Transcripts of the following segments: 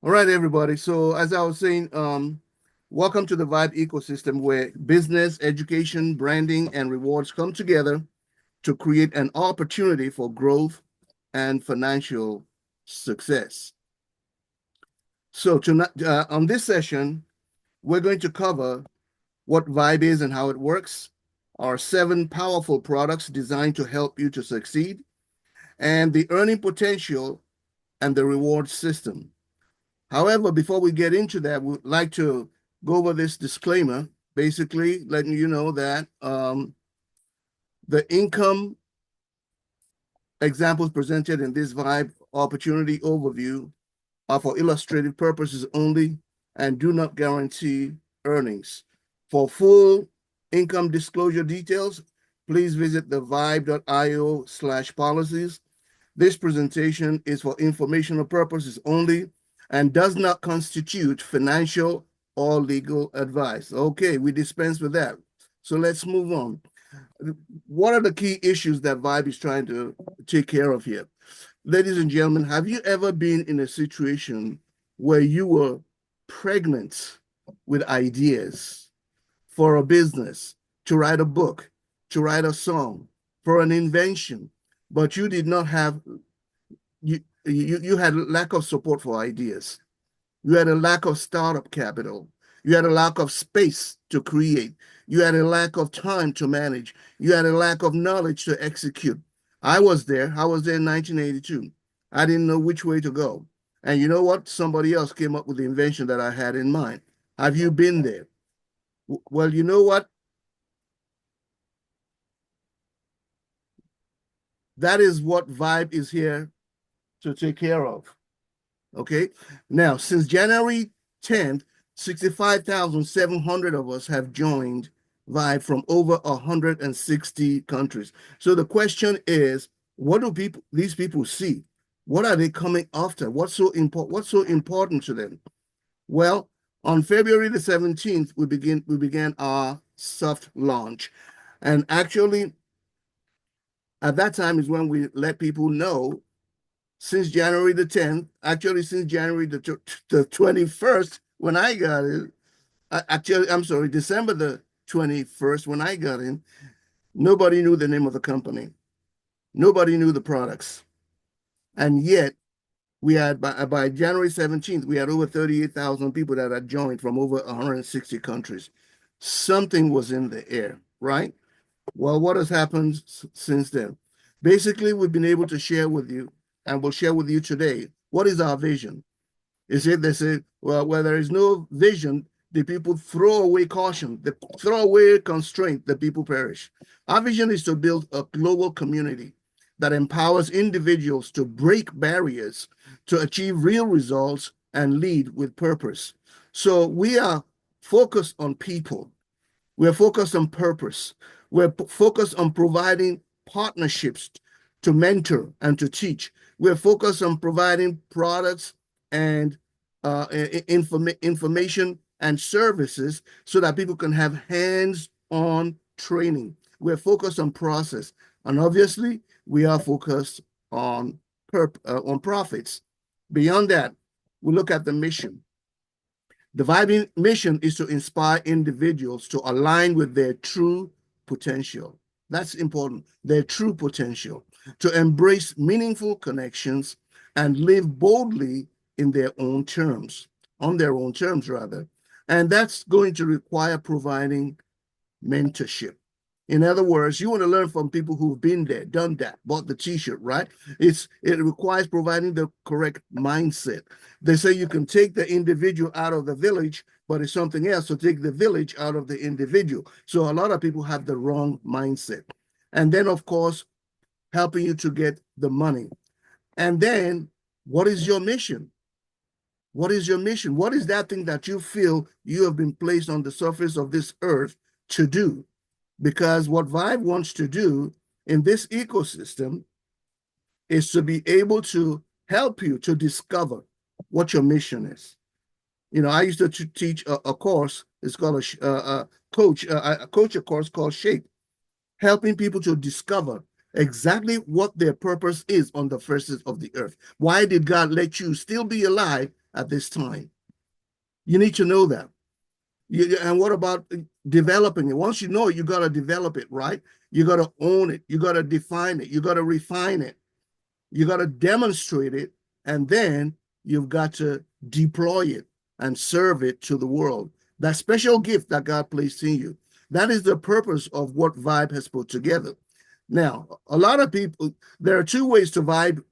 All right, everybody. So as I was saying, welcome to the Vibe ecosystem where business, education, branding, and rewards come together to create an opportunity for growth and financial success. So tonight, on this session, we're going to cover what Vibe is and how it works, our 7 powerful products designed to help you to succeed, and the earning potential and the reward system. However, before we get into that, we'd like to go over this disclaimer, basically letting you know that the income examples presented in this Vibe opportunity overview are for illustrative purposes only and do not guarantee earnings. For full income disclosure details, please visit the vibe.io/policies. This presentation is for informational purposes only and does not constitute financial or legal advice. Okay, we dispense with that. So let's move on. What are the key issues that Vibe is trying to take care of here? Ladies and gentlemen, have you ever been in a situation where you were pregnant with ideas for a business, to write a book, to write a song, for an invention, but you did not have you had lack of support for ideas. You had a lack of startup capital. You had a lack of space to create. You had a lack of time to manage. You had a lack of knowledge to execute. I was there. I was there in 1982. I didn't know which way to go. And you know what? Somebody else came up with the invention that I had in mind. Have you been there? Well, you know what? That is what Vibe is here to take care of. Okay. Now, since January 10th, 65,700 of us have joined Vibe from over 160 countries. So the question is, what do these people see? What are they coming after? What's so important to them? Well, on February the 17th, we began our soft launch. And actually, at that time is when we let people know since January the 10th, actually since January the 21st, when I got in, I'm sorry, December the 21st, when I got in, nobody knew the name of the company. Nobody knew the products. And yet, we had, by January 17th, we had over 38,000 people that had joined from over 160 countries. Something was in the air, right? Well, what has happened since then? Basically, we've been able to share with you, and we'll share with you today, what is our vision? Is it, they say, well, where there is no vision, the people throw away caution, they throw away constraint, the people perish. Our vision is to build a global community that empowers individuals to break barriers, to achieve real results, and lead with purpose. So we are focused on people. We're focused on purpose. We're focused on providing partnerships to mentor and to teach. We're focused on providing products and information and services so that people can have hands-on training. We're focused on process. And obviously, we are focused on profits. Beyond that, we look at the mission. The Vibe mission is to inspire individuals to align with their true potential. That's important, their true potential, to embrace meaningful connections and live boldly in their own terms, on their own terms, rather. And that's going to require providing mentorship. In other words, you want to learn from people who've been there, done that, bought the t-shirt, right? It requires providing the correct mindset. They say you can take the individual out of the village, but it's something else to take the village out of the individual. So a lot of people have the wrong mindset. And then, of course, helping you to get the money. And then, what is your mission? What is your mission? What is that thing that you feel you have been placed on the surface of this earth to do? Because what Vibe wants to do in this ecosystem is to be able to help you to discover what your mission is. You know, I used to teach a course. It's called a coach. I coach a course called Shape, helping people to discover exactly what their purpose is on the surface of the earth. Why did God let you still be alive at this time. You need to know that. And what about developing it? Once you know it, you got to develop it, right? You got to own it. You got to define it. You got to refine it. You got to demonstrate it. And then you've got to deploy it and serve it to the world. That special gift that God placed in you. That is the purpose of what Vibe has put together. Now, a lot of people, there are two ways to vibe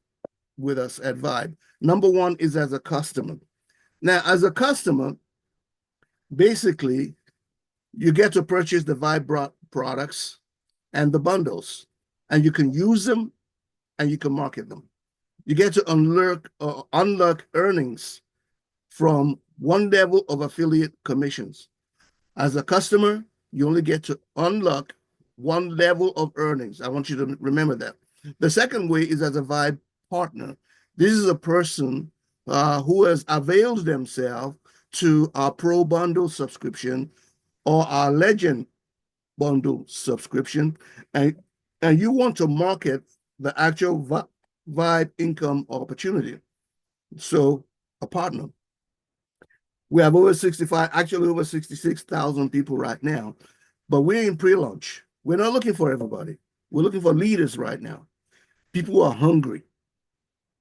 with us at Vibe. Number one is as a customer. Now, as a customer, basically, you get to purchase the Vibe products and the bundles, and you can use them and you can market them. You get to unlock earnings from one level of affiliate commissions. As a customer, you only get to unlock one level of earnings. I want you to remember that. The second way is as a Vibe partner. This is a person who has availed themselves to our Pro Bundle subscription or our Legend Bundle subscription, and you want to market the actual Vibe income opportunity. So a partner. We have over 65, actually over 66,000 people right now, but we're in pre-launch. We're not looking for everybody. We're looking for leaders right now. People who are hungry,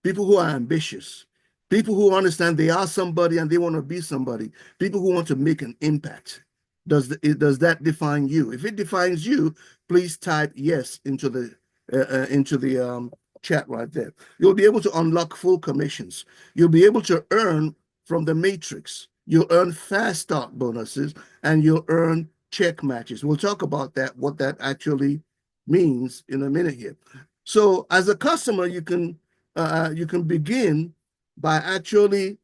people who are ambitious, people who understand they are somebody and they want to be somebody, people who want to make an impact. Does that define you? If it defines you, please type yes into the chat right there. You'll be able to unlock full commissions. You'll be able to earn from the matrix. You'll earn fast start bonuses and you'll earn check matches. We'll talk about that, what that actually means in a minute here. So as a customer, you can begin by actually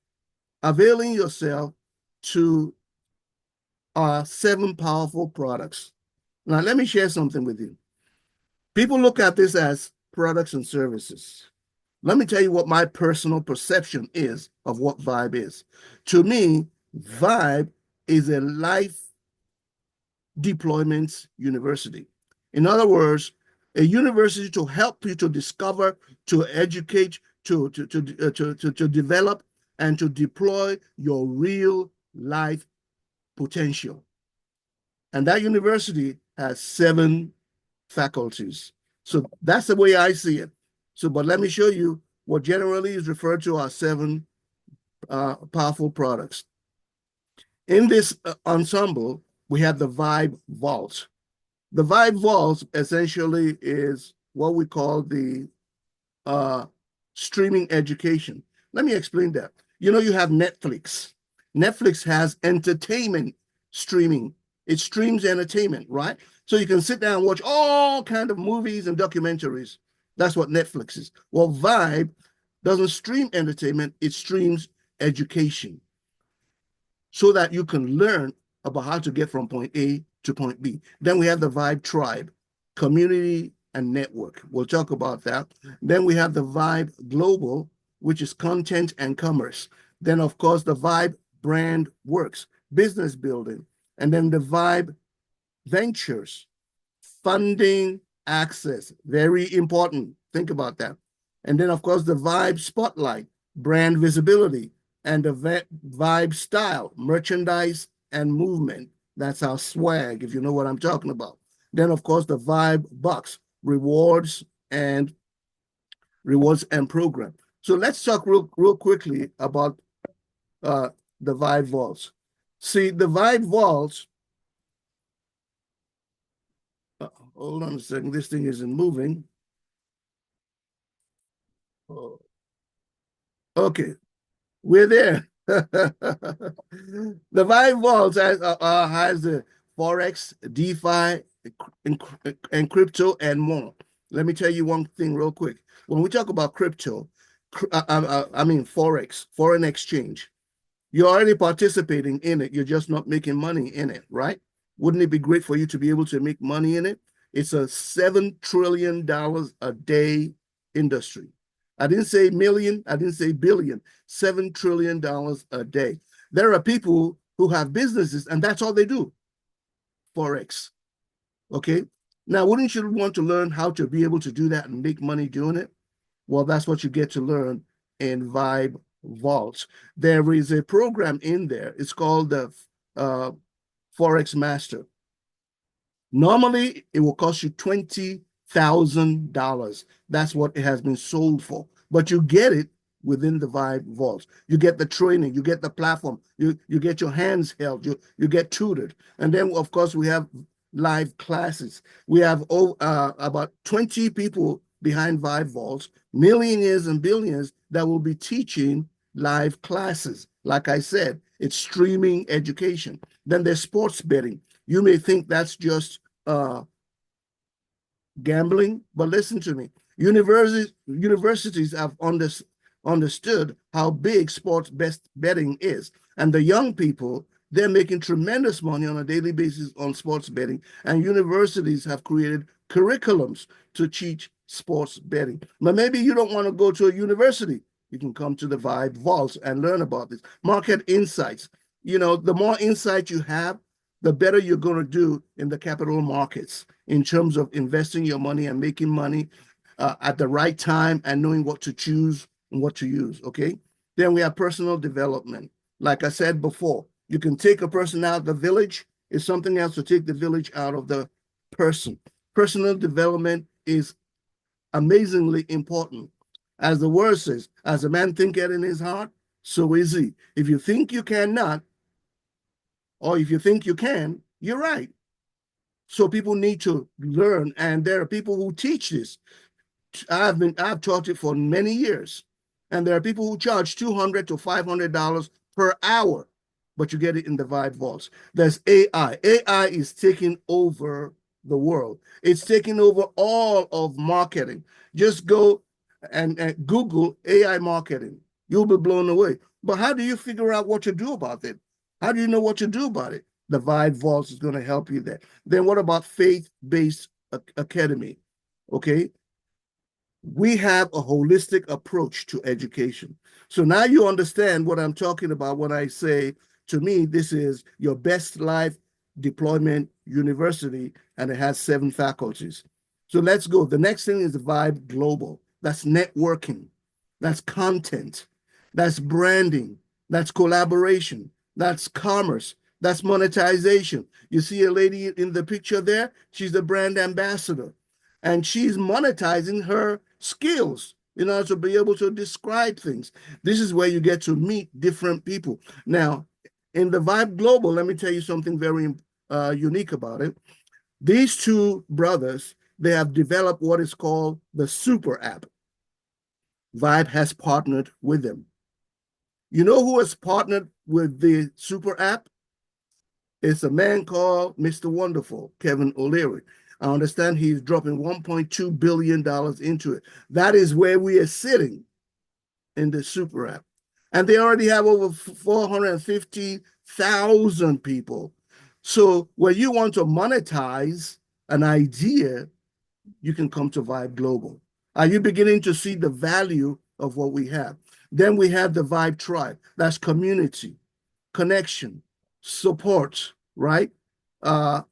availing yourself to our 7 powerful products. Now, let me share something with you. People look at this as products and services. Let me tell you what my personal perception is of what Vibe is. To me, Vibe is a life deployment university. In other words, a university to help you to discover, to educate, to develop, and to deploy your real life potential. And that university has 7 faculties. So that's the way I see it. So, but let me show you what generally is referred to as 7 powerful products. In this ensemble, we have the Vibe Vault. The Vibe Vault essentially is what we call the streaming education. Let me explain that. You know, you have Netflix. Netflix has entertainment streaming. It streams entertainment, right? So you can sit down and watch all kinds of movies and documentaries. That's what Netflix is. Well, Vibe doesn't stream entertainment, it streams education so that you can learn about how to get from point A to point B. Then we have the Vibe Tribe, community and network. We'll talk about that. Then we have the Vibe Global, which is content and commerce. Then, of course, the Vibe Brand Works, business building. And then the Vibe Ventures, funding access, very important. Think about that. And then, of course, the Vibe Spotlight, brand visibility, and the Vibe Style, merchandise and movement. That's our swag, if you know what I'm talking about. Then, of course, the Vibe Box, rewards and program. So let's talk real quickly about the Vibe Vaults. See, the Vibe Vaults, hold on a second, this thing isn't moving. Oh. Okay, we're there. The Vibe Vaults has the Forex, DeFi, and crypto and more. Let me tell you one thing real quick. When we talk about crypto, I mean Forex, foreign exchange, you're already participating in it. You're just not making money in it, right? Wouldn't it be great for you to be able to make money in it? It's a $7 trillion a day industry. I didn't say million, I didn't say billion, $7 trillion a day. There are people who have businesses and that's all they do, Forex, okay? Now, wouldn't you want to learn how to be able to do that and make money doing it? Well, that's what you get to learn in Vibe vaults. There is a program in there. It's called the Forex Master. Normally, it will cost you $20,000. That's what it has been sold for. But you get it within the Vibe vaults. You get the training, you get the platform, you get your hands held, you get tutored. And then, of course, we have live classes. We have about 20 people behind Vibe vaults, millionaires and billionaires that will be teaching live classes. Like I said, it's streaming education. Then there's sports betting. You may think that's just gambling, but listen to me. Universities have understood how big sports betting is. And the young people, they're making tremendous money on a daily basis on sports betting. And universities have created curriculums to teach sports betting. But maybe you don't want to go to a university. You can come to the Vibe Vaults and learn about this. Market insights. You know, the more insight you have, the better you're going to do in the capital markets in terms of investing your money and making money at the right time and knowing what to choose and what to use, okay? Then we have personal development. Like I said before, you can take a person out of the village. It's something else to take the village out of the person. Personal development is amazingly important. As the word says, as a man thinketh in his heart, so is he. If you think you cannot, or if you think you can, you're right. So people need to learn, and there are people who teach this. I've taught it for many years, and there are people who charge $200 to $500 per hour, but you get it in the Vibe Vaults. There's AI. AI is taking over the world. It's taking over all of marketing. Just go and Google AI marketing. You'll be blown away. But how do you figure out what to do about it? How do you know what to do about it? The Vibe Vaults is going to help you there. Then what about faith-based academy? Okay, we have a holistic approach to education. So now you understand what I'm talking about when I say, to me, this is your best life deployment university, and it has 7 faculties. So let's go. The next thing is the Vibe Global. That's networking. That's content. That's branding. That's collaboration. That's commerce. That's monetization. You see a lady in the picture there? She's the brand ambassador. And she's monetizing her skills in order to be able to describe things. This is where you get to meet different people. Now, in the Vibe Global, let me tell you something very unique about it. These two brothers, they have developed what is called the Super App. Vibe has partnered with them. You know who has partnered with the Super App? It's a man called Mr. Wonderful, Kevin O'Leary. I understand he's dropping $1.2 billion into it. That is where we are sitting in the Super App. And they already have over 450,000 people. So when you want to monetize an idea, you can come to Vibe Global. Are you beginning to see the value of what we have? Then we have the Vibe Tribe. That's community, connection, support, right? Mentorship.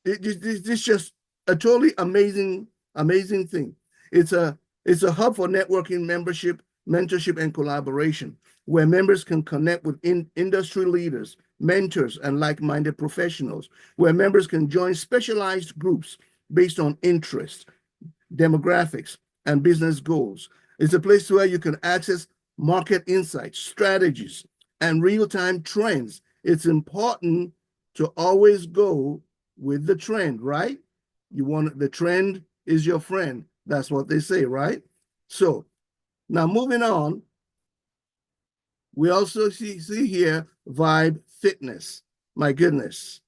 It's just a totally amazing thing. It's a hub for networking, membership, mentorship, and collaboration, where members can connect with industry leaders, mentors, and like-minded professionals, where members can join specialized groups based on interests, demographics, and business goals. It's a place where you can access market insights, strategies, and real-time trends. It's important to always go with the trend, right? You want the trend is your friend. That's what they say, right? So now moving on, we also see here Vibe Fitness. My goodness.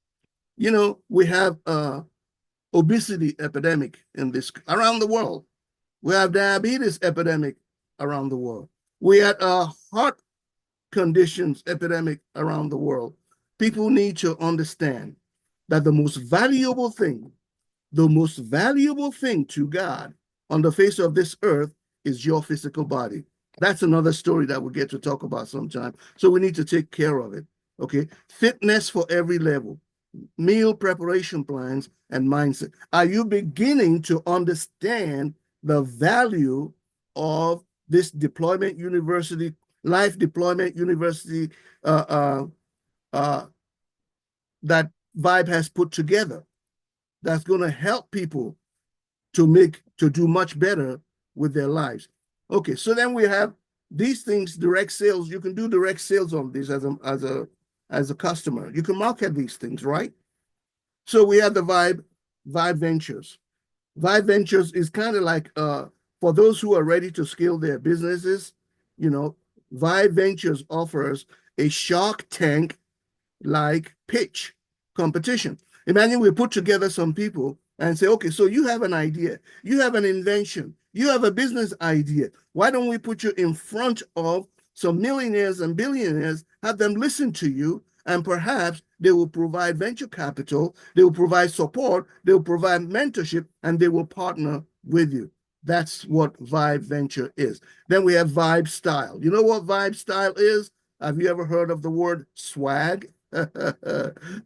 You know, we have obesity epidemic in this around the world. We have diabetes epidemic around the world. We had a heart conditions epidemic around the world. People need to understand that the most valuable thing to God on the face of this earth is your physical body. That's another story that we'll get to talk about sometime. So we need to take care of it. Okay. Fitness for every level, meal preparation plans, and mindset. Are you beginning to understand the value of this deployment university, life deployment university that Vibe has put together that's going to help people to do much better with their lives. Okay, so then we have these things, direct sales. You can do direct sales on this as a customer. You can market these things, right? So we have the Vibe Ventures. Vibe Ventures is kind of like for those who are ready to scale their businesses, you know, Vibe Ventures offers a Shark Tank like pitch competition. Imagine we put together some people and say, okay, so you have an idea, you have an invention, you have a business idea. Why don't we put you in front of some millionaires and billionaires, have them listen to you, and perhaps they will provide venture capital, they will provide support, they will provide mentorship, and they will partner with you. That's what Vibe Venture is. Then we have Vibe Style. You know what Vibe Style is? Have you ever heard of the word swag?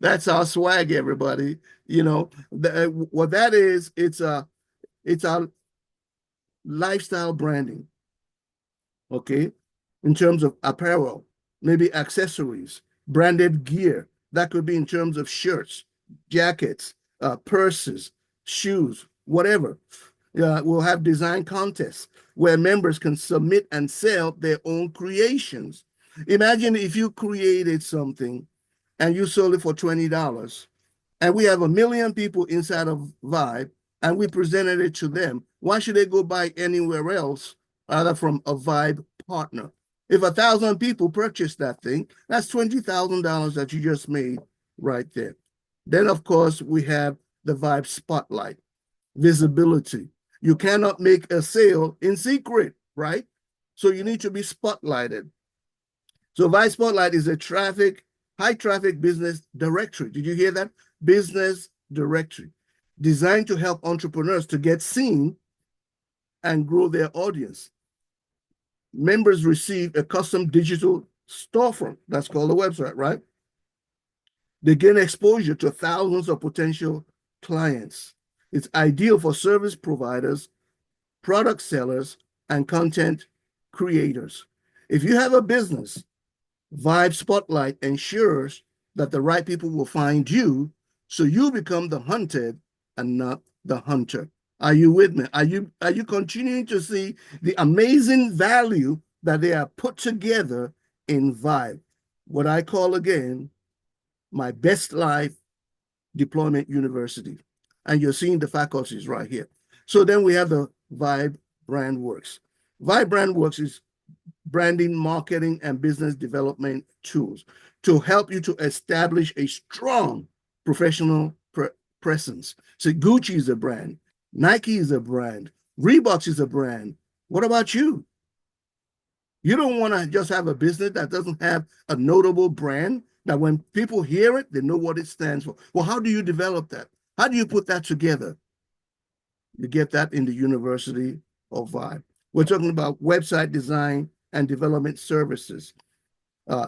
That's our swag, everybody. You know, what that is, it's our lifestyle branding, okay? In terms of apparel, maybe accessories, branded gear. That could be in terms of shirts, jackets, purses, shoes, whatever. We'll have design contests where members can submit and sell their own creations. Imagine if you created something and you sold it for $20, and we have 1 million people inside of Vibe, and we presented it to them. Why should they go buy anywhere else other from a Vibe partner? If 1,000 people purchase that thing, that's $20,000 that you just made right there. Then, of course, we have the Vibe Spotlight, visibility. You cannot make a sale in secret, right? So you need to be spotlighted. So Vibe Spotlight is a high traffic business directory. Did you hear that? Business directory designed to help entrepreneurs to get seen and grow their audience. Members receive a custom digital storefront. That's called a website, right? They gain exposure to thousands of potential clients. It's ideal for service providers, product sellers, and content creators. If you have a business, Vibe Spotlight ensures that the right people will find you, so you become the hunted and not the hunter. Are you with me? Are you continuing to see the amazing value that they are put together in Vibe? What I call again, my best life deployment university. And you're seeing the faculties right here. So then we have the Vibe Brand Works. Vibe Brand Works is branding, marketing, and business development tools to help you to establish a strong professional presence. So Gucci is a brand, Nike is a brand, Reebok is a brand. What about you? You don't want to just have a business that doesn't have a notable brand, that when people hear it, they know what it stands for. Well, how do you develop that? How do you put that together? You get that in the University of Vibe. We're talking about website design and development services,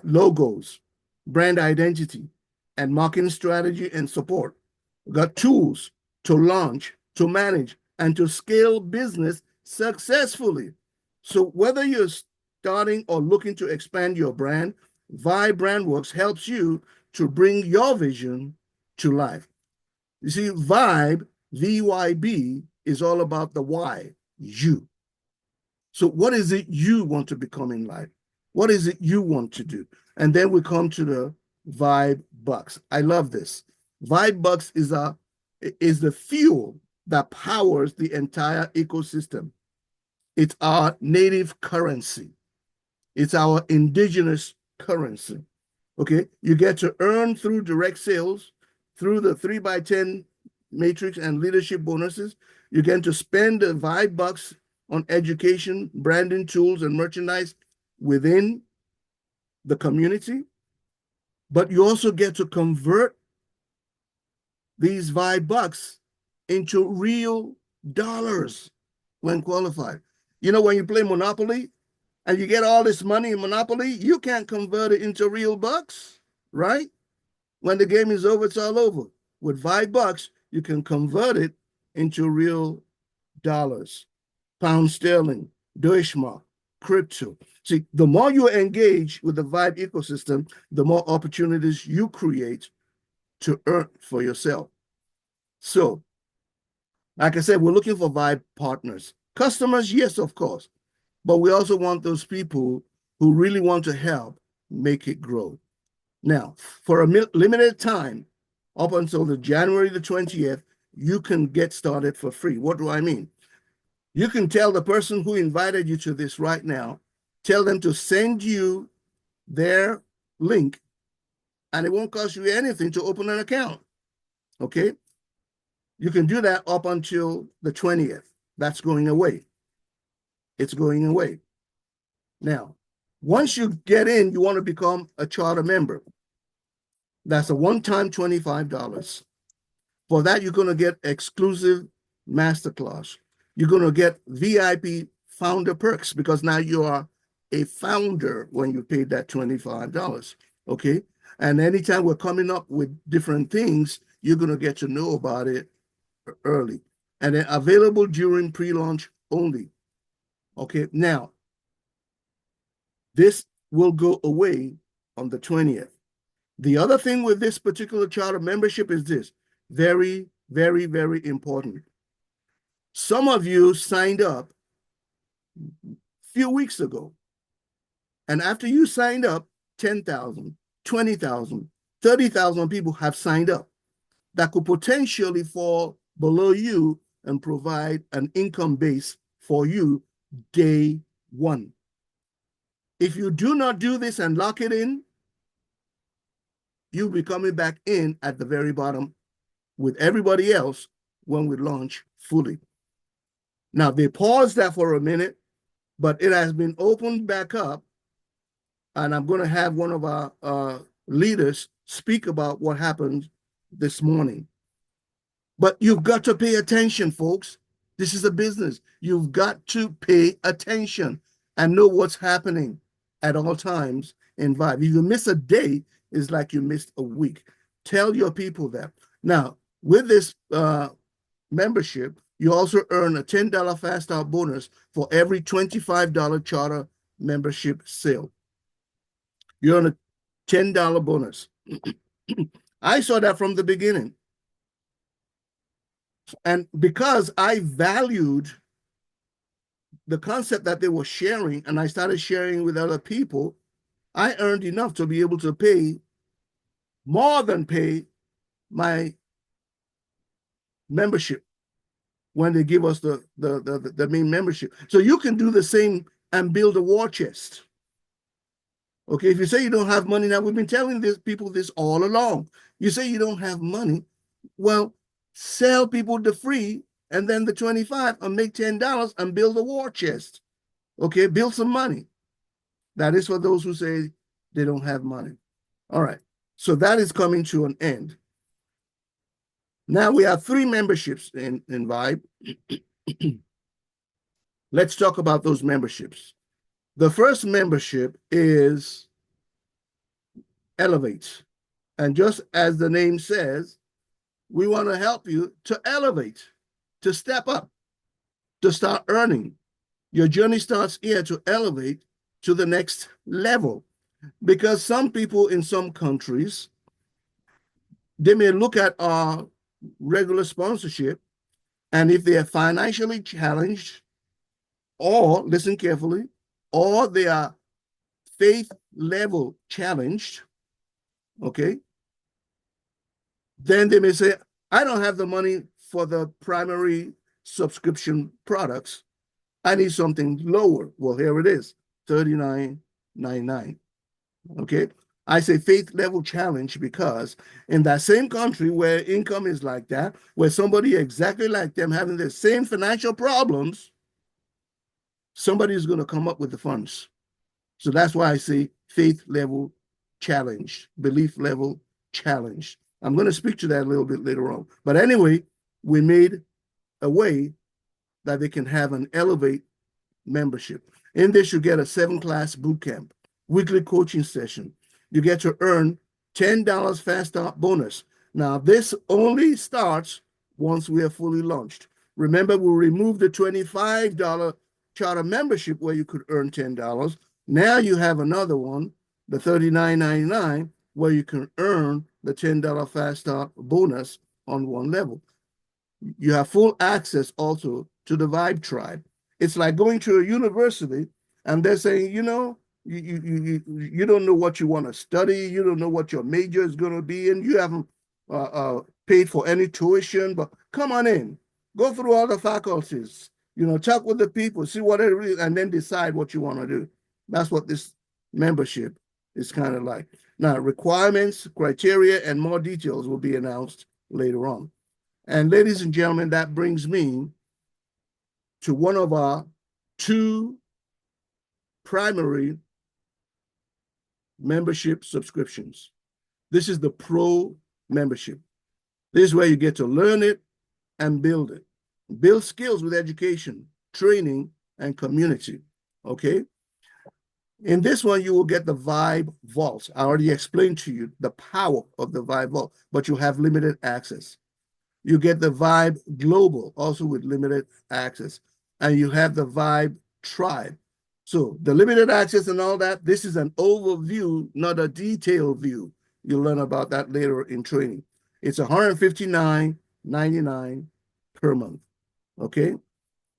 logos, brand identity, and marketing strategy and support. We've got tools to launch, to manage, and to scale business successfully. So whether you're starting or looking to expand your brand, Vibe BrandWorks helps you to bring your vision to life. You see, Vibe, VYB, is all about the why, you. So what is it you want to become in life? What is it you want to do? And then we come to the Vibe Bucks. I love this. Vibe Bucks is the fuel that powers the entire ecosystem. It's our native currency. It's our indigenous currency. Okay, you get to earn through direct sales, through the 3x10 matrix and leadership bonuses. You get to spend the Vibe Bucks on education, branding tools, and merchandise within the community. But you also get to convert these Vibe Bucks into real dollars when qualified. You know, when you play Monopoly and you get all this money in Monopoly, you can't convert it into real bucks, right? When the game is over, it's all over. With Vibe Bucks, you can convert it into real dollars, pound sterling, Deutschmark, crypto. See, the more you engage with the Vibe ecosystem, the more opportunities you create to earn for yourself. So, like I said, we're looking for Vibe partners. Customers, yes, of course. But we also want those people who really want to help make it grow. Now, for a limited time, up until the January the 20th, you can get started for free. What do I mean? You can tell the person who invited you to this right now, tell them to send you their link, and it won't cost you anything to open an account. Okay? You can do that up until the 20th. That's going away. It's going away. Now, once you get in, you want to become a charter member. That's a one-time $25. For that, you're going to get exclusive masterclass. You're going to get VIP founder perks because now you are a founder when you paid that $25. Okay? And anytime we're coming up with different things, you're going to get to know about it early. And then available during pre-launch only. Okay? Now, this will go away on the 20th. The other thing with this particular charter membership is this. Very, very, very important. Some of you signed up a few weeks ago. And after you signed up, 10,000, 20,000, 30,000 people have signed up that could potentially fall below you and provide an income base for you day one. If you do not do this and lock it in, you'll be coming back in at the very bottom with everybody else when we launch fully. Now, they paused that for a minute, but it has been opened back up, and I'm going to have one of our leaders speak about what happened this morning. But you've got to pay attention, folks. This is a business. You've got to pay attention and know what's happening at all times in Vibe. If you miss a day, it's like you missed a week. Tell your people that. Now, with this membership, you also earn a $10 Fast Start bonus for every $25 charter membership sale. You earn a $10 bonus. I saw that from the beginning. And because I valued the concept that they were sharing, and I started sharing with other people, I earned enough to be able to pay more than pay my membership when they give us the main membership. So you can do the same and build a war chest. Okay, if you say you don't have money, now we've been telling people this all along. You say you don't have money, well, sell people the free and then the 25 and make $10 and build a war chest. Okay, build some money. That is for those who say they don't have money. All right, so that is coming to an end. Now we have 3 memberships in Vibe. Let's talk about those memberships. The first membership is Elevate. And just as the name says, we want to help you to elevate, to step up, to start earning. Your journey starts here to elevate to the next level. Because some people in some countries, they may look at our regular sponsorship, and if they are financially challenged, or, listen carefully, or they are faith level challenged, okay, then they may say, I don't have the money for the primary subscription products. I need something lower. Well, here it is, $39.99. Okay, I say faith level challenge because in that same country where income is like that, where somebody exactly like them having the same financial problems, somebody is going to come up with the funds. So that's why I say faith level challenge, belief level challenge. I'm going to speak to that a little bit later on. But anyway, we made a way that they can have an Elevate membership. In this, you get a 7-class boot camp, weekly coaching session. You get to earn $10 Fast Start bonus. Now, this only starts once we are fully launched. Remember, we'll remove the $25 charter membership where you could earn $10. Now you have another one, the $39.99, where you can earn the $10 fast start bonus on one level. You have full access also to the Vibe Tribe. It's like going to a university and they're saying, you don't know what you want to study, you don't know what your major is going to be, and you haven't paid for any tuition, but come on in, go through all the faculties, talk with the people, see what it is, and then decide what you want to do. That's what this membership is kind of like. Now, requirements, criteria, and more details will be announced later on. And ladies and gentlemen, that brings me to one of our two primary membership subscriptions. This is the Pro membership. This is where you get to learn it and build it. Build skills with education, training, and community, okay? In this one, you will get the Vibe Vault. I already explained to you the power of the Vibe Vault, but you have limited access. You get the Vibe Global, also with limited access. And you have the Vibe Tribe. So the limited access and all that, this is an overview, not a detailed view. You'll learn about that later in training. It's $159.99 per month, okay?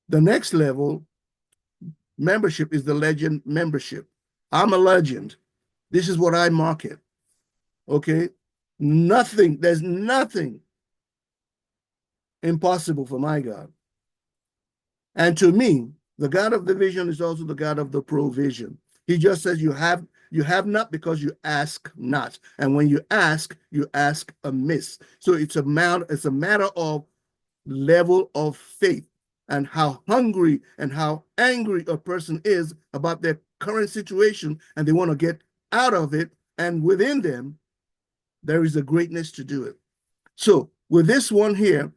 The next level membership is the Legend membership. I'm a legend. This is what I market, okay? There's nothing impossible for my God. And to me, the God of the vision is also the God of the provision. He just says you have not because you ask not. And when you ask amiss. So it's a matter of level of faith and how hungry and how angry a person is about their current situation, and they want to get out of it. And within them, there is a greatness to do it. So with this one here,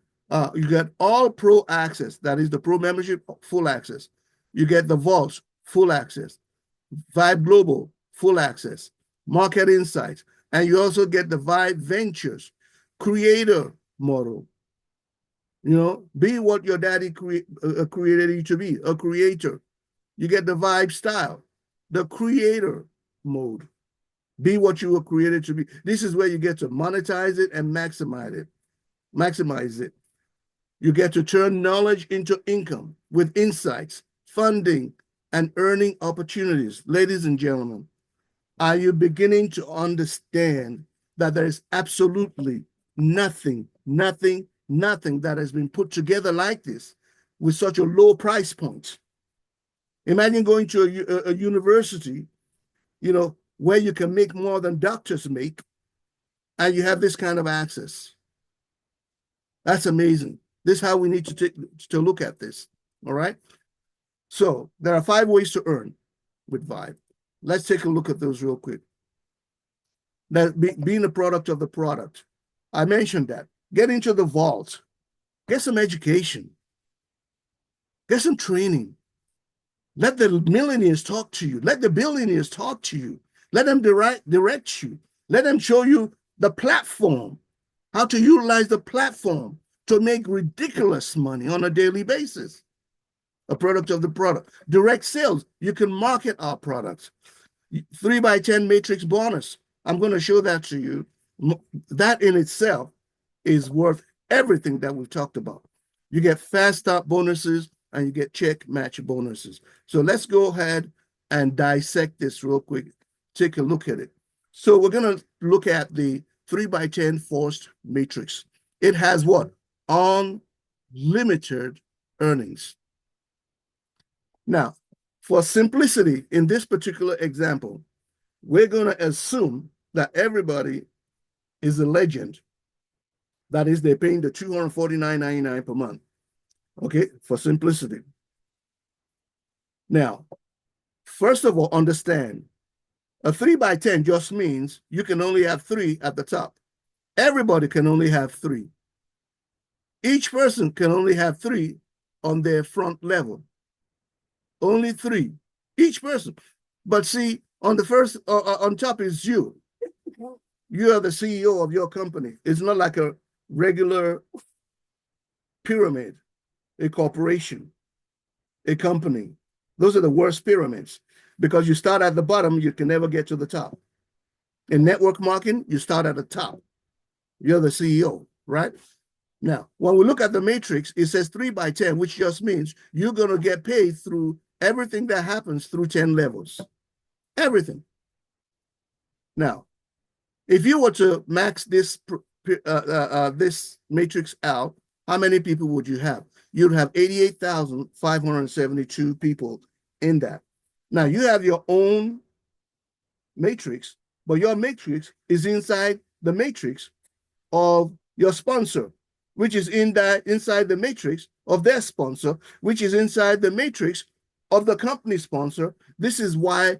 you get all Pro access. That is the Pro membership, full access. You get the Vault, full access. Vibe Global, full access. Market Insights. And you also get the Vibe Ventures, creator model. Be what your daddy created you to be, a creator. You get the Vibe Style, the creator mode. Be what you were created to be. This is where you get to monetize it and maximize it. You get to turn knowledge into income with insights, funding, and earning opportunities. Ladies and gentlemen, are you beginning to understand that there is absolutely nothing that has been put together like this with such a low price point? Imagine going to a university, where you can make more than doctors make, and you have this kind of access. That's amazing. This is how we need to look at this, all right? So there are 5 ways to earn with Vibe. Let's take a look at those real quick. That being a product of the product. I mentioned that. Get into the vault. Get some education. Get some training. Let the millionaires talk to you. Let the billionaires talk to you. Let them direct you. Let them show you the platform, how to utilize the platform to make ridiculous money on a daily basis. A product of the product. Direct sales. You can market our products. 3x10 matrix bonus. I'm going to show that to you. That in itself is worth everything that we've talked about. You get fast start bonuses and you get check match bonuses. So let's go ahead and dissect this real quick. Take a look at it. So we're going to look at the 3x10 forced matrix. It has what? Unlimited earnings. Now, for simplicity, in this particular example, we're going to assume that everybody is a legend. That is, they're paying the $249.99 per month. Okay, for simplicity. Now, first of all, understand, a 3x10 just means you can only have 3 at the top. Everybody can only have 3. Each person can only have 3 on their front level. Only 3, each person. But see, on the first, on top is you. You are the CEO of your company. It's not like a regular pyramid, a corporation, a company. Those are the worst pyramids because you start at the bottom, you can never get to the top. In network marketing, you start at the top. You're the CEO, right? Now, when we look at the matrix, it says 3 by 10, which just means you're going to get paid through everything that happens through 10 levels. Everything. Now, if you were to max this this matrix out, how many people would you have? You'd have 88,572 people in that. Now, you have your own matrix, but your matrix is inside the matrix of your sponsor, which is inside the matrix of their sponsor, which is inside the matrix of the company sponsor. This is why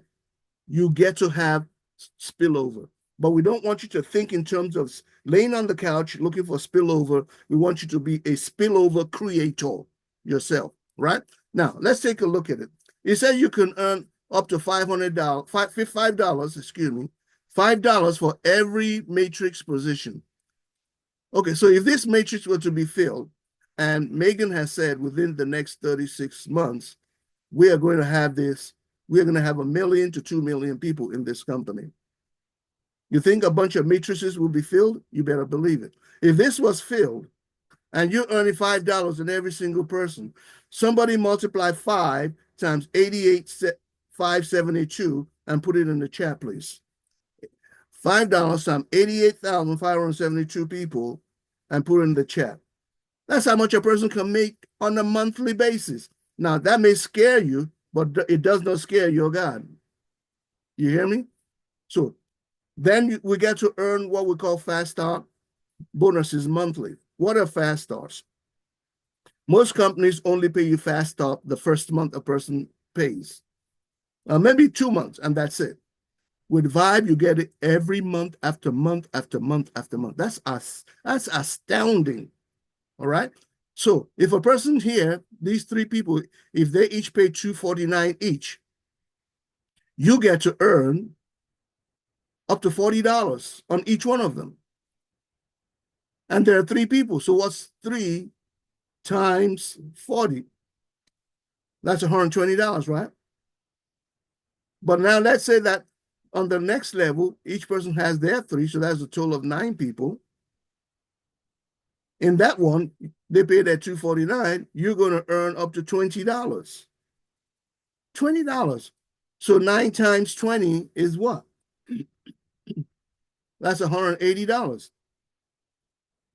you get to have spillover. But we don't want you to think in terms of laying on the couch looking for spillover. We want you to be a spillover creator yourself, right? Now, let's take a look at it. It says you can earn up to $500, $5 for every matrix position. Okay, so if this matrix were to be filled, and Megan has said within the next 36 months, we are going to have this, we're going to have 1 million to 2 million people in this company. You think a bunch of matrices will be filled? You better believe it. If this was filled and you're earning $5 in every single person, somebody multiply 5 times 88,572 and put it in the chat, please. $5 times 88,572 people and put it in the chat. That's how much a person can make on a monthly basis. Now, that may scare you, but it does not scare your God. You hear me? So then we get to earn what we call fast start bonuses monthly. What are fast starts? Most companies only pay you fast start the first month a person pays. Maybe 2 months, and that's it. With Vibe, you get it every month after month after month after month. That's astounding. All right. So if a person here, these 3 people, if they each pay $249 each, you get to earn up to $40 on each one of them. And there are 3 people. So what's 3 times 40? That's $120, right? But now let's say that on the next level, each person has their 3, so that's a total of 9 people. In that one, they pay that $249, you're going to earn up to $20. $20. So 9 times 20 is what? That's $180.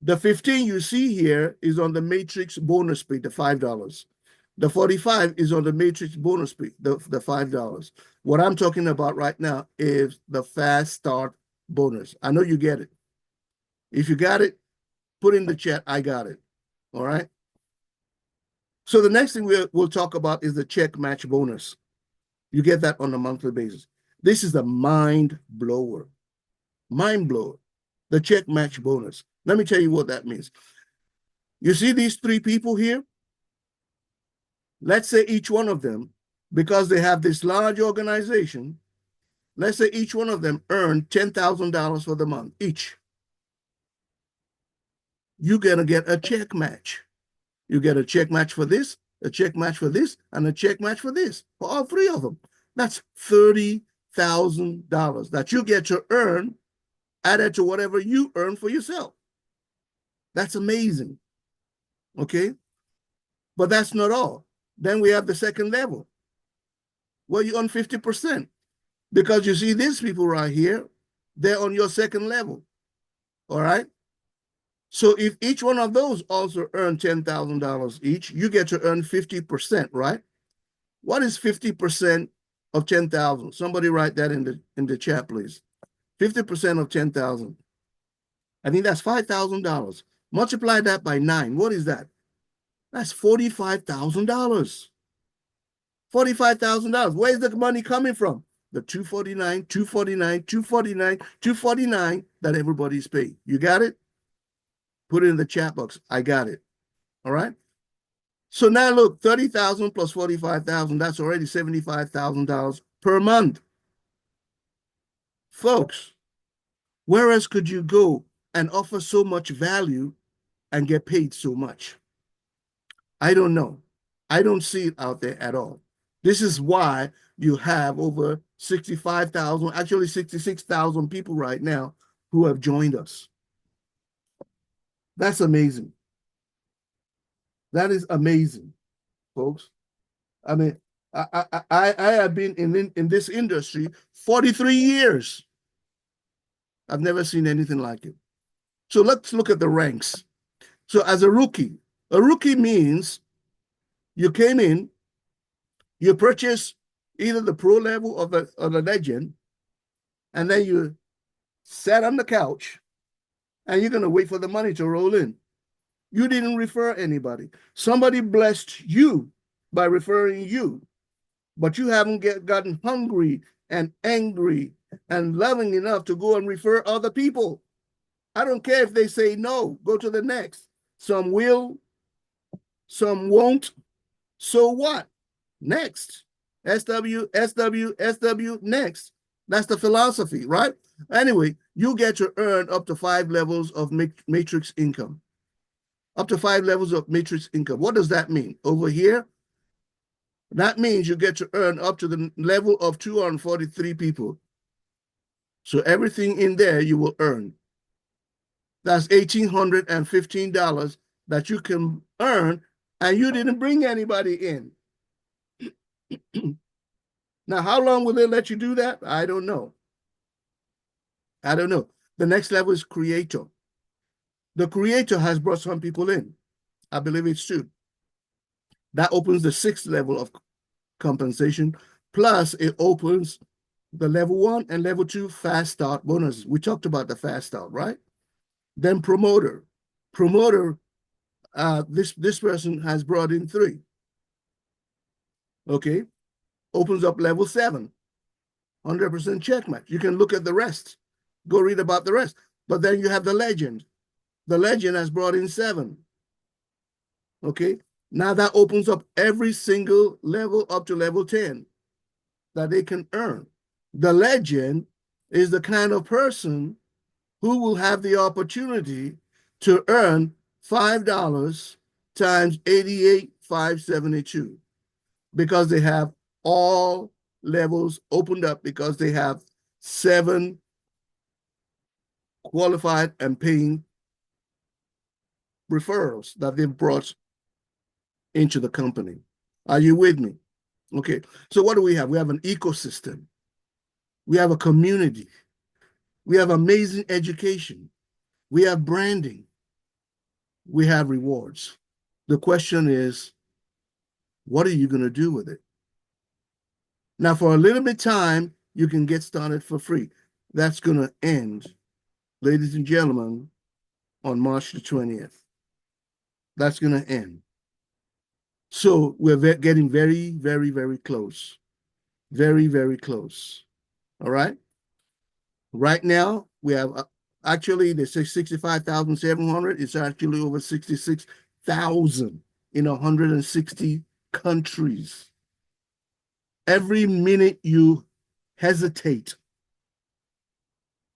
The 15 you see here is on the matrix bonus pay, the $5. The 45 is on the matrix bonus pay, the $5. What I'm talking about right now is the fast start bonus. I know you get it. If you got it, put in the chat, I got it. All right. So the next thing we'll talk about is the check match bonus. You get that on a monthly basis. This is a mind blower. Mind blower. The check match bonus. Let me tell you what that means. You see these 3 people here? Let's say each one of them, because they have this large organization, let's say each one of them earned $10,000 for the month, each. You're going to get a check match. You get a check match for this, a check match for this, and a check match for this, for all 3 of them. That's $30,000 that you get to earn added to whatever you earn for yourself. That's amazing. Okay? But that's not all. Then we have the second level, where you earn 50%. Because you see these people right here, they're on your second level. All right? So if each one of those also earn $10,000 each, you get to earn 50%, right? What is 50% of 10,000? Somebody write that in the chat, please. 50% of 10,000. I think that's $5,000. Multiply that by 9. What is that? That's $45,000. $45,000. Where's the money coming from? The $249, $249, $249, $249 that everybody's paid. You got it? Put it in the chat box. I got it. All right. So now look, 30,000 plus 45,000. That's already $75,000 per month. Folks, where else could you go and offer so much value and get paid so much? I don't know. I don't see it out there at all. This is why you have over 65,000, actually 66,000 people right now who have joined us. That's amazing. That is amazing, folks. I mean, I have been in this industry 43 years. I've never seen anything like it. So let's look at the ranks. So as a rookie means you came in, you purchased either the pro level or the legend, and then you sat on the couch and you're going to wait for the money to roll in. You didn't refer anybody. Somebody blessed you by referring you, but you haven't gotten hungry and angry and loving enough to go and refer other people. I don't care if they say no, go to the next. Some will, some won't. So what? Next. SW, SW, SW, next. That's the philosophy, right? Anyway, you get to earn up to 5 levels of matrix income. Up to 5 levels of matrix income. What does that mean? Over here, that means you get to earn up to the level of 243 people. So everything in there you will earn. That's $1,815 that you can earn, and you didn't bring anybody in. Now, how long will they let you do that? I don't know. I don't know. The next level is creator. The creator has brought some people in. I believe it's two. That opens the 6th level of compensation. Plus, it opens the level 1 and level 2 fast start bonuses. We talked about the fast start, right? Then promoter. Promoter, this person has brought in 3. Okay, opens up level 7, 100% check match. You can look at the rest. Go read about the rest. But then you have the legend. The legend has brought in 7. Okay, now that opens up every single level up to level 10 that they can earn. The legend is the kind of person who will have the opportunity to earn $5 times 88,572 because they have all levels opened up, because they have 7 qualified and paying referrals that they've brought into the company. Are you with me? Okay, so what do we have? We have an ecosystem. We have a community. We have amazing education. We have branding. We have rewards. The question is, what are you going to do with it? Now, for a little bit of time, you can get started for free. That's going to end, ladies and gentlemen, on March the 20th. That's going to end. So we're getting very, very, very close. Very, very close. All right? Right now, we have actually they say 65,700. It's actually over 66,000 in 160 countries. Every minute you hesitate,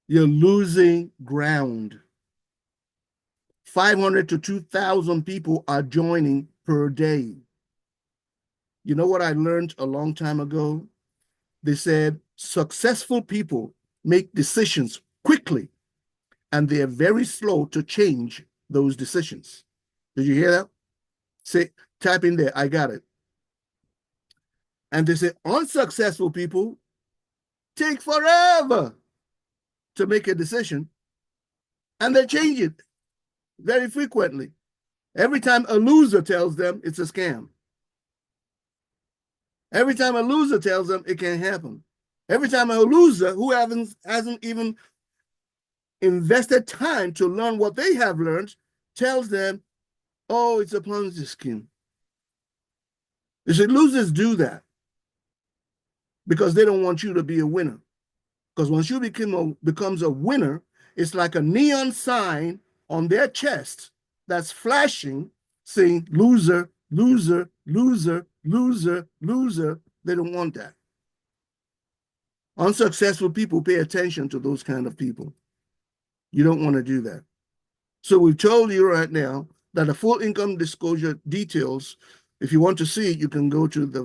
you're losing ground. 500 to 2,000 people are joining per day. You know what I learned a long time ago? They said successful people make decisions quickly, and they are very slow to change those decisions. Did you hear that? Say, type in there, I got it. And they say unsuccessful people take forever to make a decision, and they change it very frequently. Every time a loser tells them it's a scam. Every time a loser tells them it can't happen. Every time a loser who hasn't even invested time to learn what they have learned tells them, oh, it's a Ponzi scheme. You see, losers do that because they don't want you to be a winner. Because once you becomes a winner, it's like a neon sign on their chest that's flashing, saying loser, loser, loser, loser, loser. They don't want that. Unsuccessful people pay attention to those kind of people. You don't want to do that. So we've told you right now that the full income disclosure details, if you want to see it, you can go to the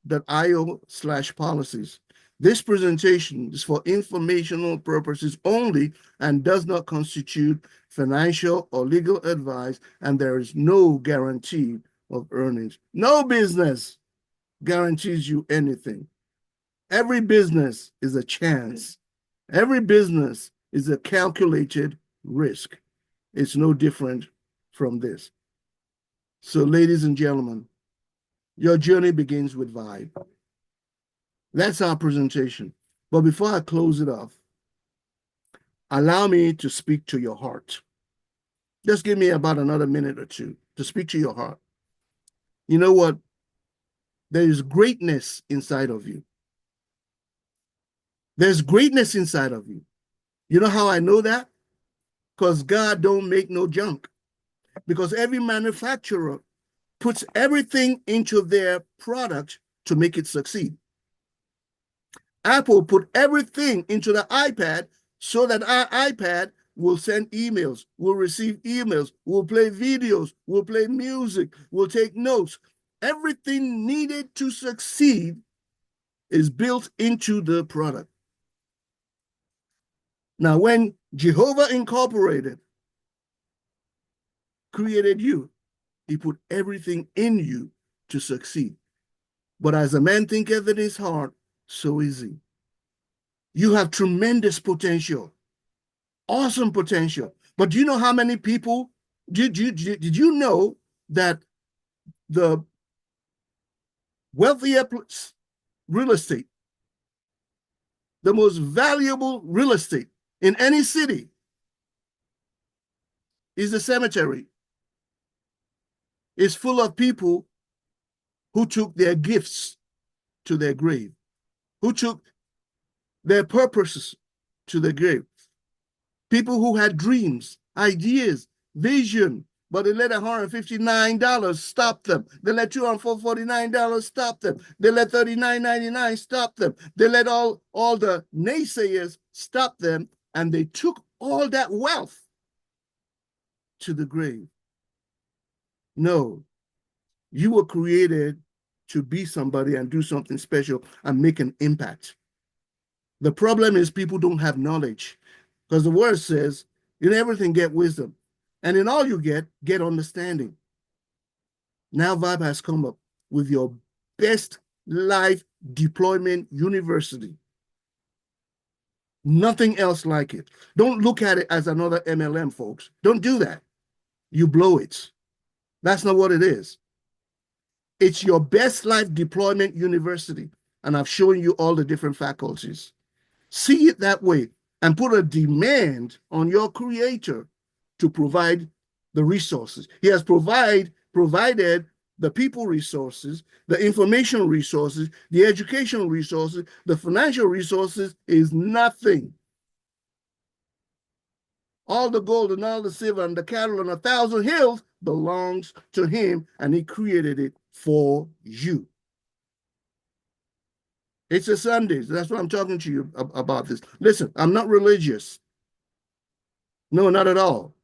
vibe.io/policies. This presentation is for informational purposes only and does not constitute financial or legal advice, and there is no guarantee of earnings. No business guarantees you anything. Every business is a chance. Every business is a calculated risk. It's no different from this. So, ladies and gentlemen, your journey begins with vibe. That's our presentation. But before I close it off, allow me to speak to your heart. Just give me about another minute or two to speak to your heart. You know what? There is greatness inside of you. There's greatness inside of you. You know how I know that? Because God don't make no junk. Because every manufacturer puts everything into their product to make it succeed. Apple put everything into the iPad so that our iPad will send emails, will receive emails, will play videos, will play music, will take notes. Everything needed to succeed is built into the product. Now, when Jehovah Incorporated created you, he put everything in you to succeed. But as a man thinketh in his heart, so is he. You have tremendous potential, awesome potential. But do you know how many people, did you know that the wealthier real estate, the most valuable real estate in any city is the cemetery? It's full of people who took their gifts to their grave, who took their purposes to the grave. People who had dreams, ideas, vision, but they let $159 stop them. They let $249 stop them. They let $39.99 stop them. They let all the naysayers stop them, and they took all that wealth to the grave. No, you were created to be somebody and do something special and make an impact. The problem is people don't have knowledge, because the word says, in everything get wisdom, and in all you get understanding. Now Vibe has come up with your best life deployment university. Nothing else like it. Don't look at it as another MLM, folks. Don't do that. You blow it. That's not what it is. It's your best life deployment university, and I've shown you all the different faculties. See it that way and put a demand on your creator to provide the resources. He has provided the people resources, the information resources, the educational resources, the financial resources is nothing. All the gold and all the silver and the cattle on 1,000 hills belongs to him, and he created it for you. It's a Sunday. That's what I'm talking to you about this. Listen, I'm not religious. No, not at all.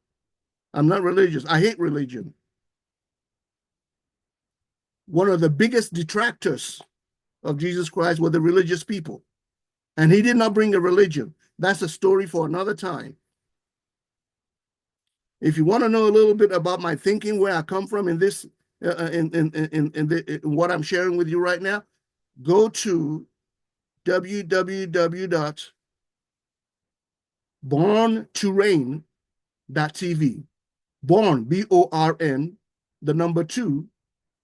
I'm not religious. I hate religion. One of the biggest detractors of Jesus Christ were the religious people. And he did not bring a religion. That's a story for another time. If you want to know a little bit about my thinking, where I come from in this, in what I'm sharing with you right now, go to www.borntoreign.tv. Born, BORN, the number 2,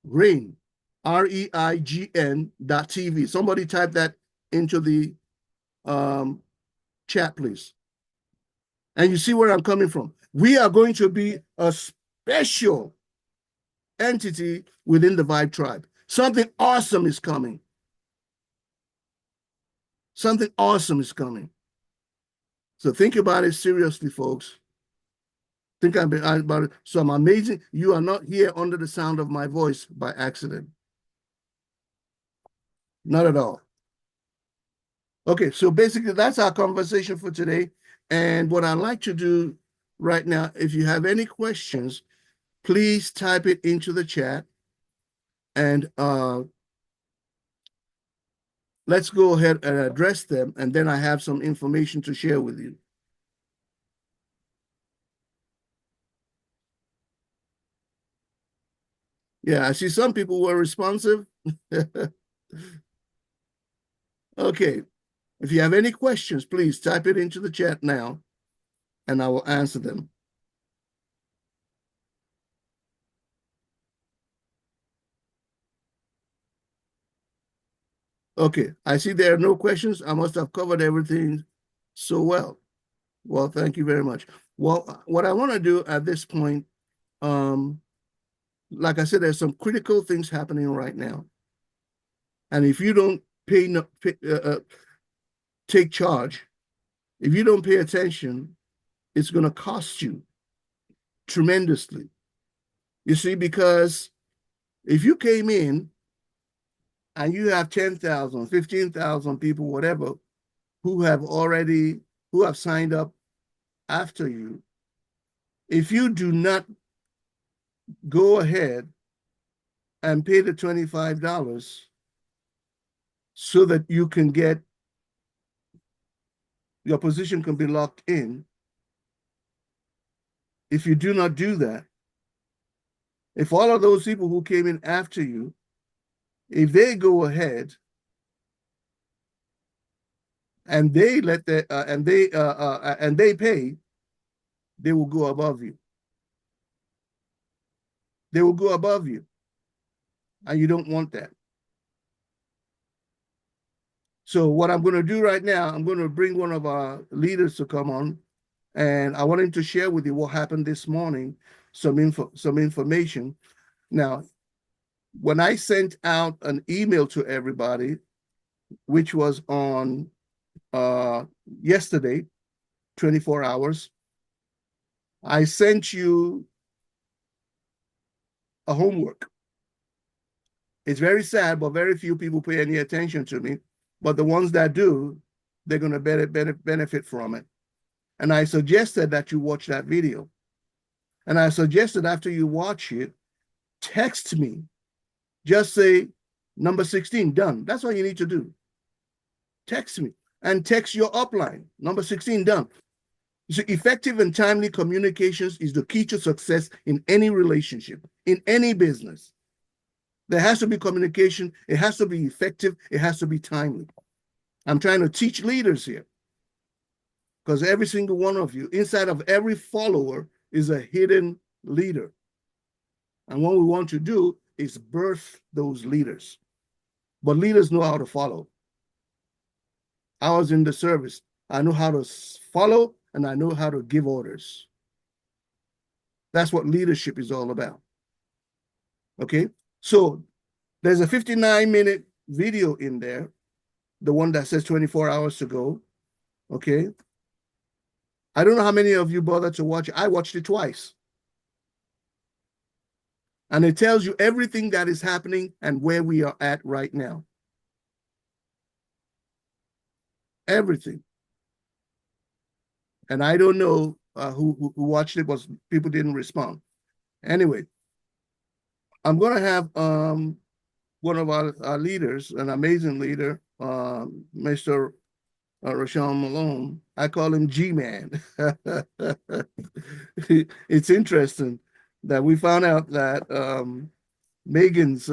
Reign, REIGN.tv. Somebody type that into the chat, please. And you see where I'm coming from. We are going to be a special entity within the Vibe tribe. Something awesome is coming. Something awesome is coming. So think about it seriously, folks. Think about it. So I'm amazing. You are not here under the sound of my voice by accident. Not at all. Okay, so basically that's our conversation for today. And what I'd like to do right now, if you have any questions, please type it into the chat. And let's go ahead and address them, and then I have some information to share with you. Yeah, I see some people were responsive. Okay. If you have any questions, please type it into the chat now, and I will answer them. Okay, I see there are no questions. I must have covered everything so well. Well, thank you very much. Well, what I want to do at this point, like I said, there's some critical things happening right now. And if you don't take charge, if you don't pay attention, it's going to cost you tremendously. You see, because if you came in and you have 10,000, 15,000 people, whatever, who have signed up after you, if you do not go ahead and pay the $25 so that you can get your position can be locked in, if you do not do that, if all of those people who came in after you, if they go ahead and they let the and they pay, they will go above you. They will go above you, and you don't want that. So what I'm going to do right now, I'm going to bring one of our leaders to come on, and I want him to share with you what happened this morning, some information. Now, when I sent out an email to everybody, which was on yesterday, 24 hours, I sent you a homework. It's very sad, but very few people pay any attention to me. But the ones that do, they're going to benefit from it. And I suggested that you watch that video. And I suggested after you watch it, text me. Just say, number 16, done. That's all you need to do. Text me and text your upline. Number 16, done. So effective and timely communications is the key to success in any relationship, in any business. There has to be communication. It has to be effective. It has to be timely. I'm trying to teach leaders here, because every single one of you, inside of every follower, is a hidden leader. And what we want to do is birth those leaders. But leaders know how to follow. I was in the service. I know how to follow, and I know how to give orders. That's what leadership is all about. Okay? So there's a 59-minute video in there, the one that says 24 hours to go. Okay? I don't know how many of you bothered to watch it. I watched it twice. And it tells you everything that is happening and where we are at right now. Everything. And I don't know who watched it, but people didn't respond. Anyway, I'm going to have one of our leaders, an amazing leader, Mr. Rashawn Malone. I call him G-Man. It's interesting that we found out that Megan's